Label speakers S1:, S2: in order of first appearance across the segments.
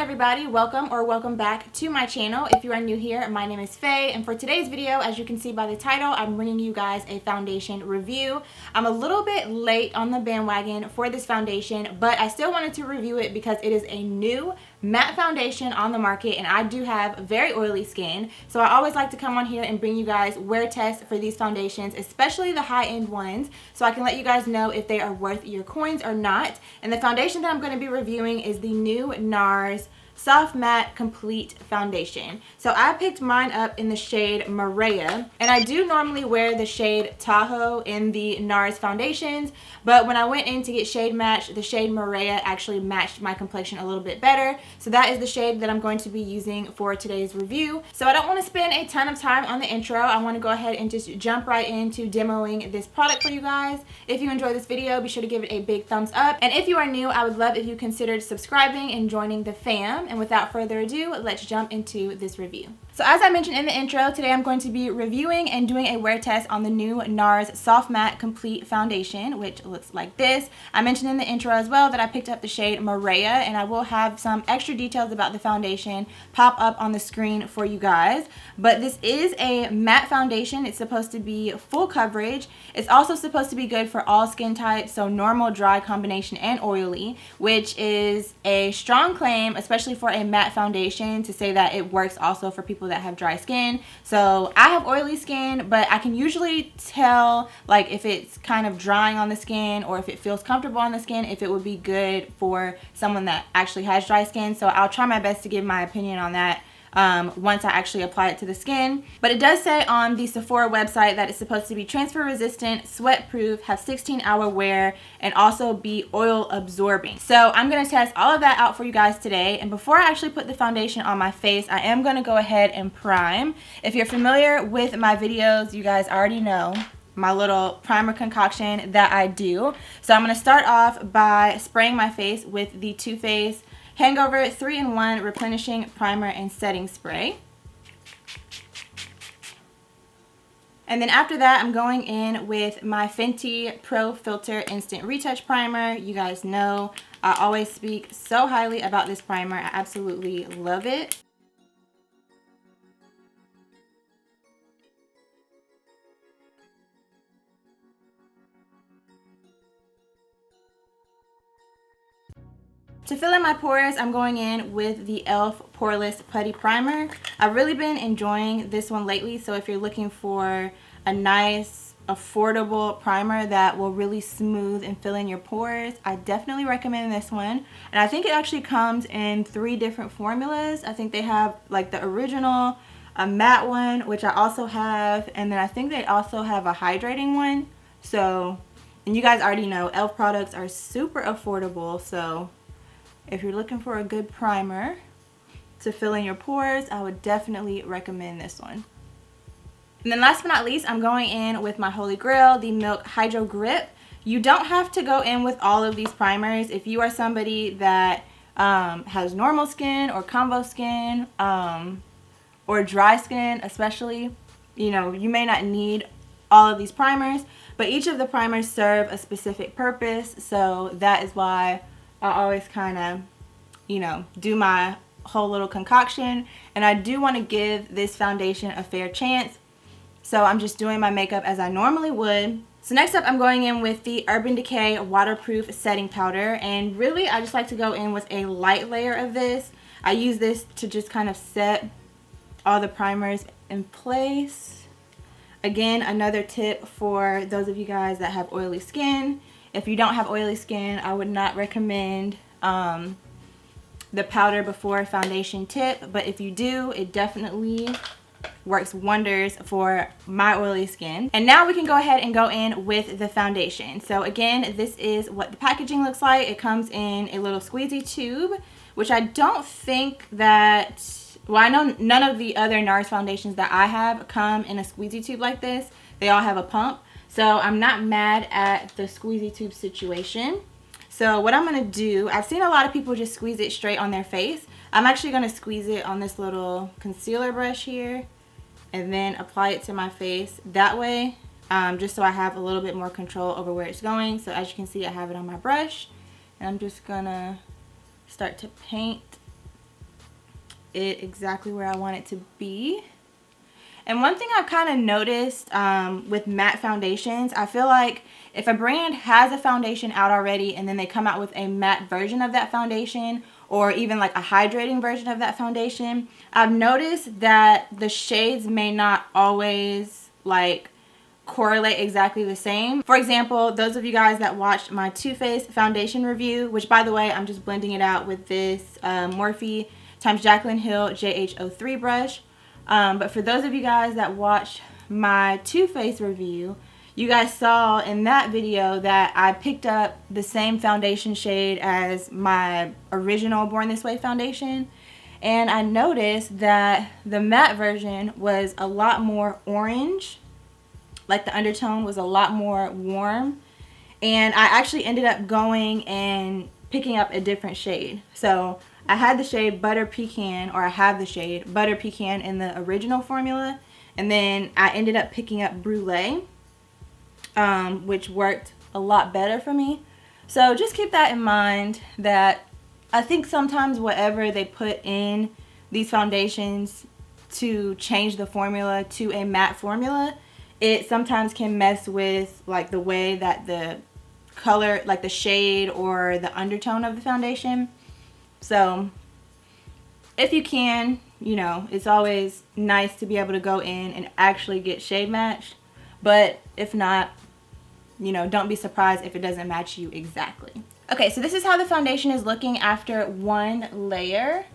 S1: everybody, welcome back to my channel. If you are new here, my name is Faye, and for today's video, as you can see by the title, I'm bringing you guys a foundation review. I'm a little bit late on the bandwagon for this foundation, but I still wanted to review it because it is a new matte foundation on the market, and I do have very oily skin, so I always like to come on here and bring you guys wear tests for these foundations, especially the high-end ones, so I can let you guys know if they are worth your coins or not. And the foundation that I'm going to be reviewing is the new NARS Soft Matte Complete Foundation. So I picked mine up in the shade Maria, and I do normally wear the shade Tahoe in the NARS foundations, but when I went in to get shade match, the shade Maria actually matched my complexion a little bit better. So that is the shade that I'm going to be using for today's review. So I don't want to spend a ton of time on the intro. I want to go ahead and just jump right into demoing this product for you guys. If you enjoyed this video, be sure to give it a big thumbs up. And if you are new, I would love if you considered subscribing and joining the fam. And without further ado, let's jump into this review. So as I mentioned in the intro, today I'm going to be reviewing and doing a wear test on the new NARS Soft Matte Complete Foundation, which looks like this. I mentioned in the intro as well that I picked up the shade Maria, and I will have some extra details about the foundation pop up on the screen for you guys. But this is a matte foundation. It's supposed to be full coverage. It's also supposed to be good for all skin types, so normal, dry, combination, and oily, which is a strong claim, especially for a matte foundation, to say that it works also for people that have dry skin. So I have oily skin, but I can usually tell like if it's kind of drying on the skin or if it feels comfortable on the skin, if it would be good for someone that actually has dry skin. So I'll try my best to give my opinion on that once I actually apply it to the skin. But it does say on the Sephora website that it's supposed to be transfer resistant, sweat proof, have 16-hour wear, and also be oil absorbing. So I'm going to test all of that out for you guys today. And before I actually put the foundation on my face, I am going to go ahead and prime. If you're familiar with my videos, you guys already know my little primer concoction that I do. So I'm going to start off by spraying my face with the Too Faced Hangover 3-in-1 Replenishing Primer and Setting Spray. And then after that, I'm going in with my Fenty Pro Filt'r Instant Retouch Primer. You guys know I always speak so highly about this primer. I absolutely love it. To fill in my pores, I'm going in with the e.l.f. Poreless Putty Primer. I've really been enjoying this one lately, so if you're looking for a nice, affordable primer that will really smooth and fill in your pores, I definitely recommend this one. And I think it actually comes in 3 different formulas. I think they have like the original, a matte one, which I also have, and then I think they also have a hydrating one. So, and you guys already know e.l.f. products are super affordable, so if you're looking for a good primer to fill in your pores, I would definitely recommend this one. And then last but not least, I'm going in with my holy grail, the Milk Hydro Grip. You don't have to go in with all of these primers. If you are somebody that has normal skin or combo skin or dry skin especially, you know, you may not need all of these primers, but each of the primers serve a specific purpose, so that is why I always kind of, you know, do my whole little concoction. And I do want to give this foundation a fair chance, so I'm just doing my makeup as I normally would. So next up, I'm going in with the Urban Decay Waterproof Setting Powder, and really I just like to go in with a light layer of this. I use this to just kind of set all the primers in place. Again, another tip for those of you guys that have oily skin. If you don't have oily skin, I would not recommend the powder before foundation tip, but if you do, it definitely works wonders for my oily skin. And now we can go ahead and go in with the foundation. So again, this is what the packaging looks like. It comes in a little squeezy tube, which I don't think that, well, I know none of the other NARS foundations that I have come in a squeezy tube like this. They all have a pump. So I'm not mad at the squeezy tube situation. So what I'm going to do, I've seen a lot of people just squeeze it straight on their face. I'm actually going to squeeze it on this little concealer brush here and then apply it to my face that way, just so I have a little bit more control over where it's going. So as you can see, I have it on my brush, and I'm just going to start to paint it exactly where I want it to be. And one thing I've kind of noticed with matte foundations, I feel like if a brand has a foundation out already and then they come out with a matte version of that foundation, or even like a hydrating version of that foundation, I've noticed that the shades may not always like correlate exactly the same. For example, those of you guys that watched my Too Faced foundation review, which by the way, I'm just blending it out with this Morphe x Jaclyn Hill JH03 brush. But for those of you guys that watched my Too Faced review, you guys saw in that video that I picked up the same foundation shade as my original Born This Way foundation. And I noticed that the matte version was a lot more orange. Like the undertone was a lot more warm. And I actually ended up going and picking up a different shade. So I had the shade Butter Pecan, or I have the shade Butter Pecan in the original formula. And then I ended up picking up Brulee, which worked a lot better for me. So just keep that in mind, that I think sometimes whatever they put in these foundations to change the formula to a matte formula, it sometimes can mess with like the way that the color, like the shade or the undertone of the foundation. So if you can, you know, it's always nice to be able to go in and actually get shade matched. But if not, you know, don't be surprised if it doesn't match you exactly. Okay, so this is how the foundation is looking after one layer.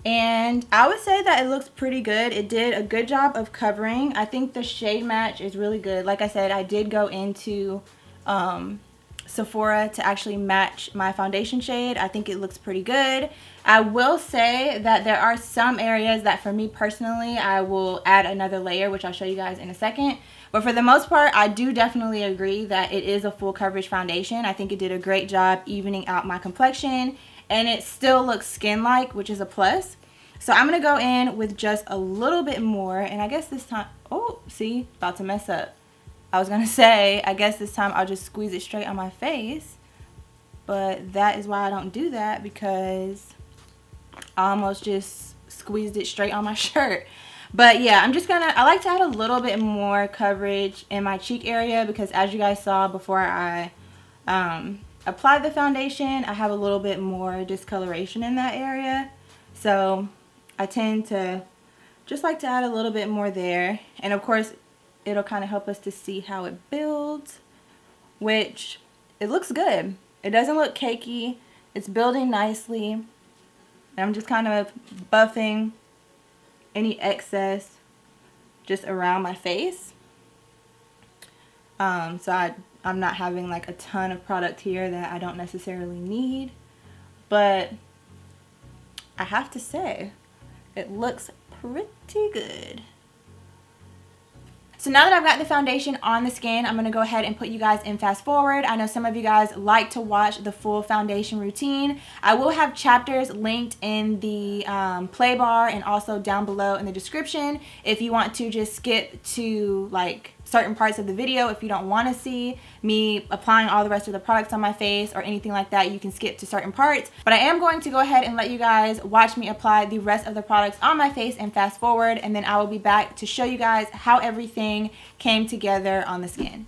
S1: And I would say that it looks pretty good. It did a good job of covering. I think the shade match is really good. Like I said, I did go into Sephora to actually match my foundation shade. I think it looks pretty good. I will say that there are some areas that for me personally, I will add another layer, which I'll show you guys in a second. But for the most part, I do definitely agree that it is a full coverage foundation. I think it did a great job evening out my complexion, and it still looks skin-like, which is a plus. So I'm going to go in with just a little bit more, and I guess this time, oh, see, about to mess up. I was going to say, I guess this time I'll just squeeze it straight on my face, but that is why I don't do that, because I almost just squeezed it straight on my shirt. But yeah, I like to add a little bit more coverage in my cheek area, because as you guys saw before I applied the foundation, I have a little bit more discoloration in that area. So I tend to just like to add a little bit more there. And of course, it'll kind of help us to see how it builds, which it looks good. It doesn't look cakey. It's building nicely. And I'm just kind of buffing any excess just around my face. So I'm not having like a ton of product here that I don't necessarily need. But I have to say, it looks pretty good. So now that I've got the foundation on the skin, I'm going to go ahead and put you guys in fast forward. I know some of you guys like to watch the full foundation routine. I will have chapters linked in the play bar and also down below in the description if you want to just skip to like certain parts of the video. If you don't want to see me applying all the rest of the products on my face or anything like that, you can skip to certain parts. But I am going to go ahead and let you guys watch me apply the rest of the products on my face and fast forward, and then I will be back to show you guys how everything came together on the skin.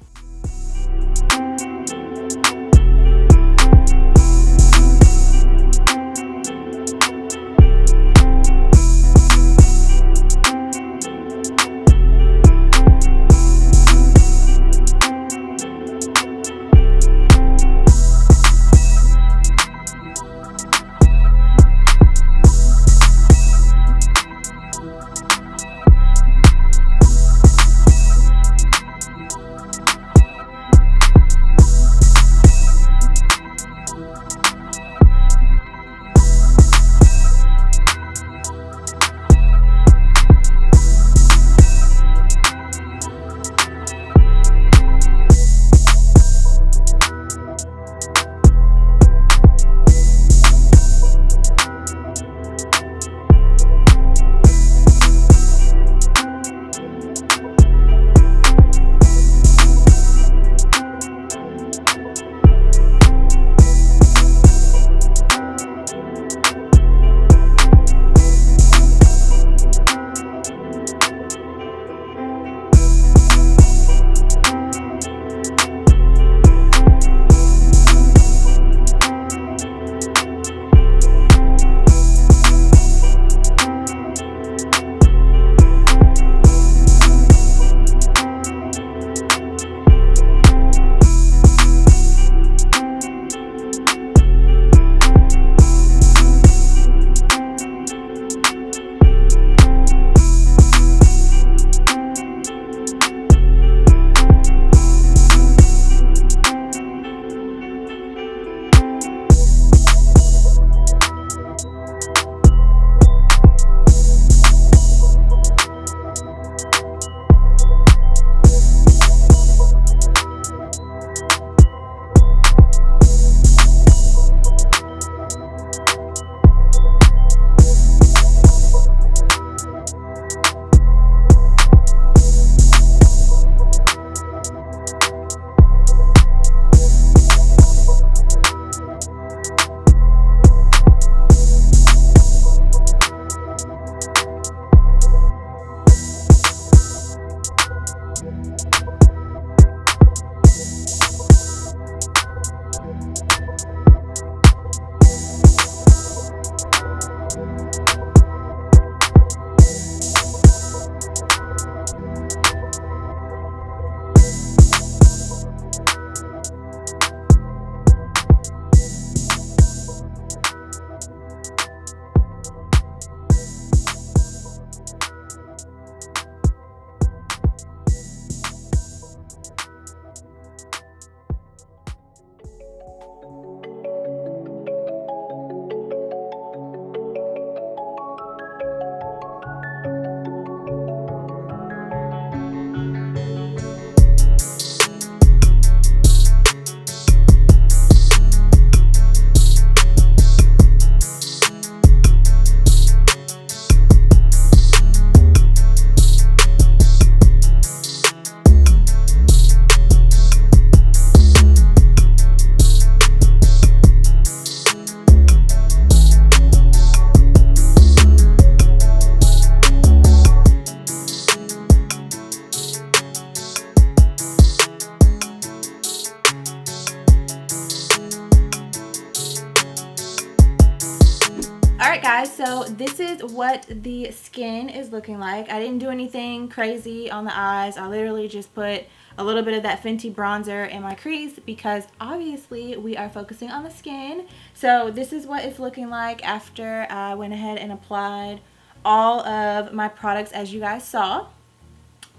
S1: Alright guys, so this is what the skin is looking like. I didn't do anything crazy on the eyes. I literally just put a little bit of that Fenty bronzer in my crease because obviously we are focusing on the skin. So this is what it's looking like after I went ahead and applied all of my products as you guys saw.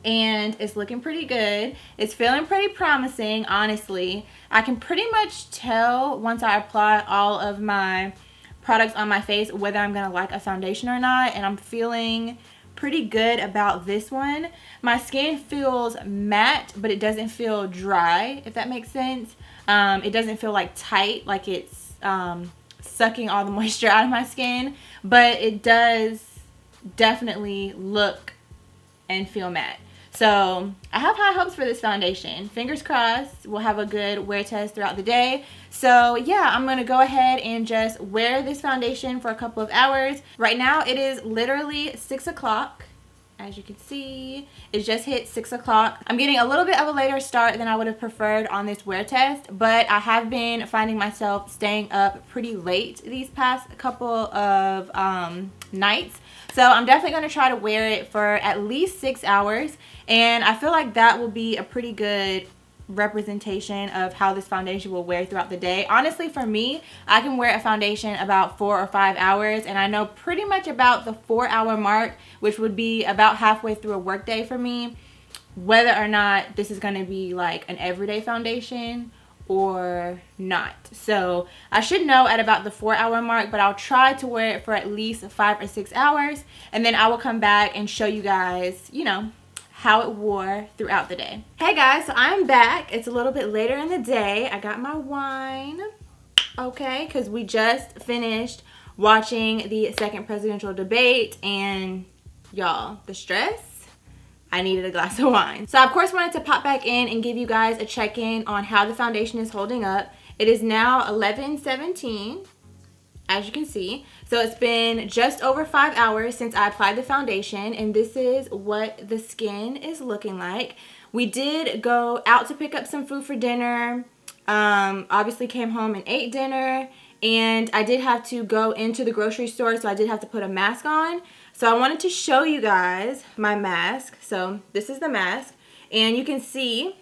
S1: And it's looking pretty good. It's feeling pretty promising, honestly. I can pretty much tell once I apply all of my products on my face whether I'm gonna like a foundation or not, and I'm feeling pretty good about this one. My skin feels matte, but it doesn't feel dry, if that makes sense. It doesn't feel like tight, like it's sucking all the moisture out of my skin, but it does definitely look and feel matte. So I have high hopes for this foundation. Fingers crossed we'll have a good wear test throughout the day. So yeah, I'm gonna go ahead and just wear this foundation for a couple of hours. Right now it is literally 6 o'clock. As you can see, it just hit 6 o'clock. I'm getting a little bit of a later start than I would have preferred on this wear test, but I have been finding myself staying up pretty late these past couple of nights. So I'm definitely going to try to wear it for at least 6 hours, and I feel like that will be a pretty good representation of how this foundation will wear throughout the day. Honestly, for me, I can wear a foundation about 4 or 5 hours, and I know pretty much about the 4-hour mark, which would be about halfway through a work day for me, whether or not this is going to be like an everyday foundation or not. So I should know at about the 4-hour mark, but I'll try to wear it for at least 5 or 6 hours, and then I will come back and show you guys, you know, how it wore throughout the day. Hey guys, so I'm back. It's a little bit later in the day. I got my wine, okay, because we just finished watching the second presidential debate, and y'all, the stress, I needed a glass of wine. So I of course wanted to pop back in and give you guys a check-in on how the foundation is holding up. It is now 11:17, as you can see. So it's been just over 5 hours since I applied the foundation, and this is what the skin is looking like. We did go out to pick up some food for dinner. Obviously came home and ate dinner, and I did have to go into the grocery store, so I did have to put a mask on. So I wanted to show you guys my mask. So this is the mask, and you can see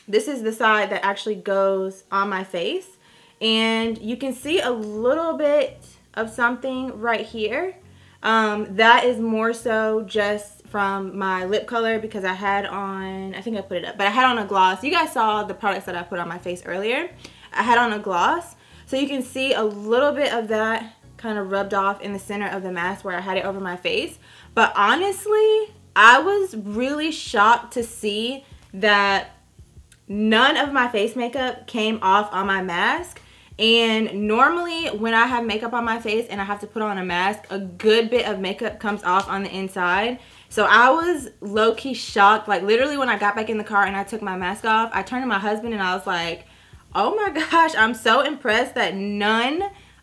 S1: this is the side that actually goes on my face, and you can see a little bit of something right here. That is more so just from my lip color because I had on, I think I put it up, but I had on a gloss. You guys saw the products that I put on my face earlier. I had on a gloss, so you can see a little bit of that kind of rubbed off in the center of the mask where I had it over my face. But honestly, I was really shocked to see that none of my face makeup came off on my mask. And normally when I have makeup on my face and I have to put on a mask, a good bit of makeup comes off on the inside. So I was low-key shocked. Like literally when I got back in the car and I took my mask off, I turned to my husband and I was like, oh my gosh, I'm so impressed that none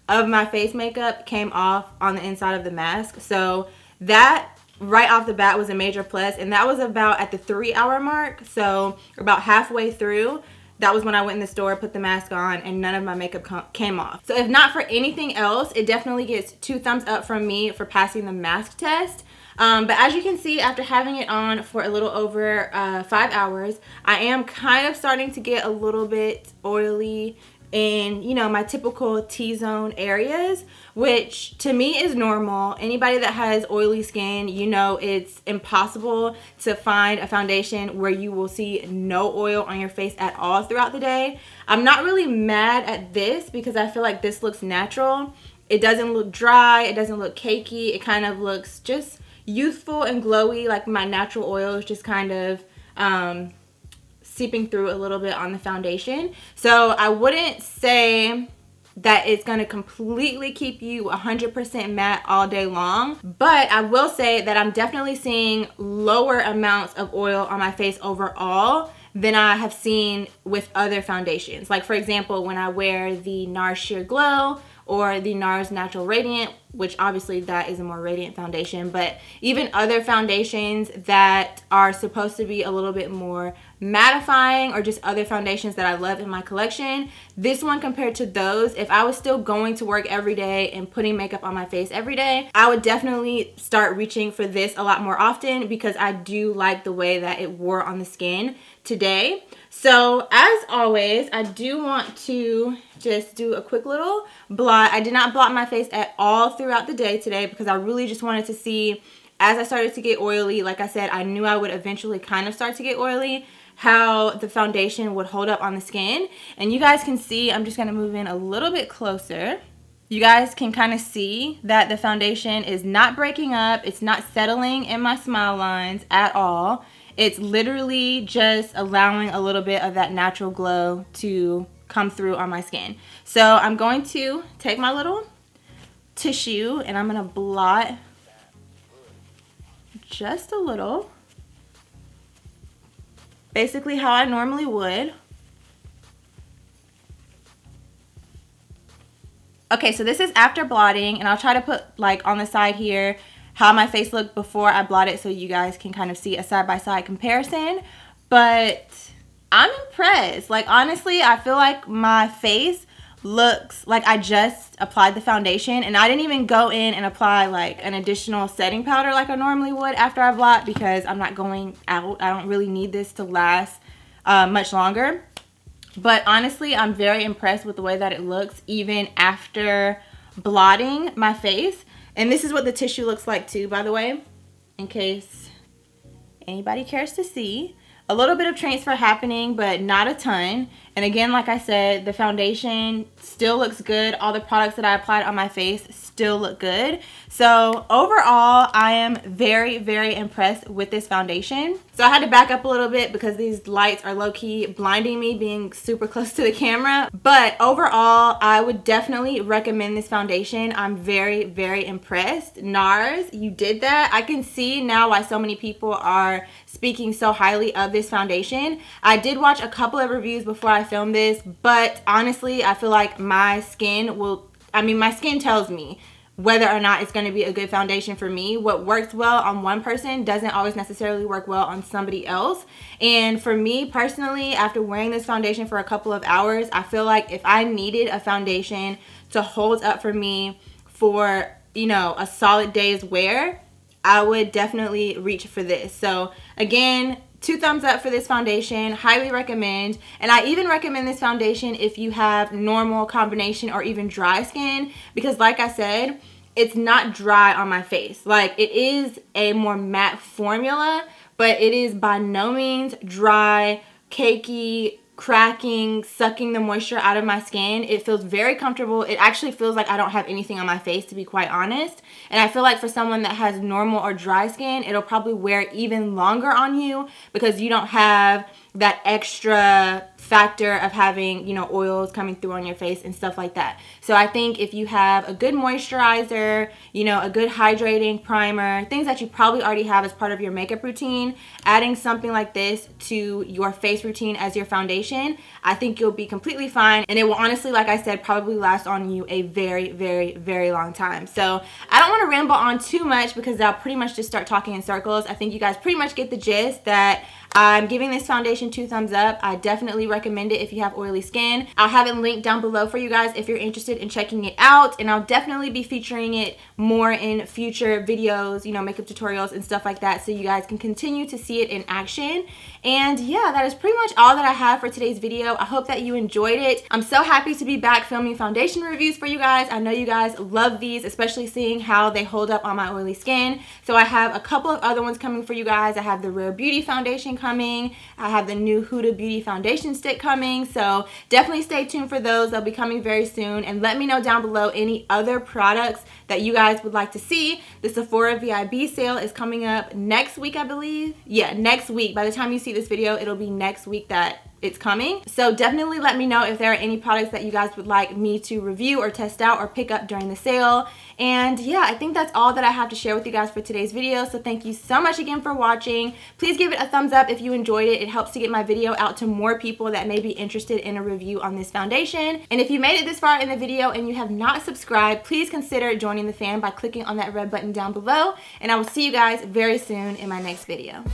S1: of my face makeup came off on the inside of the mask. So that right off the bat was a major plus, and that was about at the 3-hour mark. So about halfway through, that was when I went in the store, put the mask on, and none of my makeup came off. So if not for anything else, it definitely gets 2 thumbs up from me for passing the mask test. But as you can see, after having it on for a little over 5 hours, I am kind of starting to get a little bit oily in, you know, my typical T-zone areas, which to me is normal. Anybody that has oily skin, you know, it's impossible to find a foundation where you will see no oil on your face at all throughout the day. I'm not really mad at this because I feel like this looks natural. It doesn't look dry, it doesn't look cakey, it kind of looks just youthful and glowy, like my natural oil is just kind of seeping through a little bit on the foundation. So I wouldn't say that it's going to completely keep you 100% matte all day long, but I will say that I'm definitely seeing lower amounts of oil on my face overall than I have seen with other foundations. Like for example, when I wear the NARS Sheer Glow or the NARS Natural Radiant, which obviously that is a more radiant foundation, but even other foundations that are supposed to be a little bit more mattifying or just other foundations that I love in my collection, this one compared to those, if I was still going to work every day and putting makeup on my face every day, I would definitely start reaching for this a lot more often because I do like the way that it wore on the skin today. So as always, I do want to just do a quick little blot. I did not blot my face at all throughout the day today because I really just wanted to see, as I started to get oily, like I said, I knew I would eventually kind of start to get oily, how the foundation would hold up on the skin. And you guys can see, I'm just going to move in a little bit closer. You guys can kind of see that the foundation is not breaking up. It's not settling in my smile lines at all. It's literally just allowing a little bit of that natural glow to come through on my skin. So I'm going to take my little tissue and I'm going to blot just a little. Basically how I normally would. Okay, so this is after blotting, and I'll try to put like on the side here how my face looked before I blot it so you guys can kind of see a side-by-side comparison. But I'm impressed. Like, honestly, I feel like my face looks like I just applied the foundation, and I didn't even go in and apply like an additional setting powder like I normally would after I blot because I'm not going out. I don't really need this to last much longer. But honestly, I'm very impressed with the way that it looks even after blotting my face. And this is what the tissue looks like too, by the way, in case anybody cares to see. A little bit of transfer happening, but not a ton. And again, like I said, the foundation still looks good. All the products that I applied on my face still look good. So overall, I am very, very impressed with this foundation. So I had to back up a little bit because these lights are low-key blinding me being super close to the camera. But overall, I would definitely recommend this foundation. I'm very, very impressed. NARS, you did that. I can see now why so many people are speaking so highly of this foundation. I did watch a couple of reviews before I filmed this, but honestly, I feel like my skin my skin tells me whether or not it's going to be a good foundation for me. What works well on one person doesn't always necessarily work well on somebody else. And for me personally, after wearing this foundation for a couple of hours, I feel like if I needed a foundation to hold up for me for, you know, a solid day's wear, I would definitely reach for this. So again, 2 thumbs up for this foundation. Highly recommend. And I even recommend this foundation if you have normal, combination, or even dry skin, because like I said, it's not dry on my face. Like, it is a more matte formula, but it is by no means dry, cakey, cracking, sucking the moisture out of my skin. It feels very comfortable. It actually feels like I don't have anything on my face, to be quite honest. And I feel like for someone that has normal or dry skin, it'll probably wear even longer on you because you don't have that extra factor of having, you know, oils coming through on your face and stuff like that. So I think if you have a good moisturizer, you know, a good hydrating primer, things that you probably already have as part of your makeup routine, adding something like this to your face routine as your foundation, I think you'll be completely fine. And it will honestly, like I said, probably last on you a very, very, very long time. So I don't want to ramble on too much because I'll pretty much just start talking in circles. I think you guys pretty much get the gist that I'm giving this foundation 2 thumbs up. I definitely recommend it if you have oily skin. I'll have it linked down below for you guys if you're interested in checking it out, and I'll definitely be featuring it more in future videos, you know, makeup tutorials and stuff like that, so you guys can continue to see it in action. And yeah, that is pretty much all that I have for today's video. I hope that you enjoyed it. I'm so happy to be back filming foundation reviews for you guys. I know you guys love these, especially seeing how they hold up on my oily skin. So I have a couple of other ones coming for you guys. I have the Rare Beauty foundation coming. I have the new Huda Beauty foundation stick coming. So definitely stay tuned for those. They'll be coming very soon. And let me know down below any other products that you guys would like to see. The Sephora VIB sale is coming up next week, I believe. Yeah, next week. By the time you see this video, it'll be next week that it's coming. So definitely let me know if there are any products that you guys would like me to review or test out or pick up during the sale. And yeah, I think that's all that I have to share with you guys for today's video. So thank you so much again for watching. Please give it a thumbs up if you enjoyed it. It helps to get my video out to more people that may be interested in a review on this foundation. And if you made it this far in the video and you have not subscribed, please consider joining the fam by clicking on that red button down below. And I will see you guys very soon in my next video.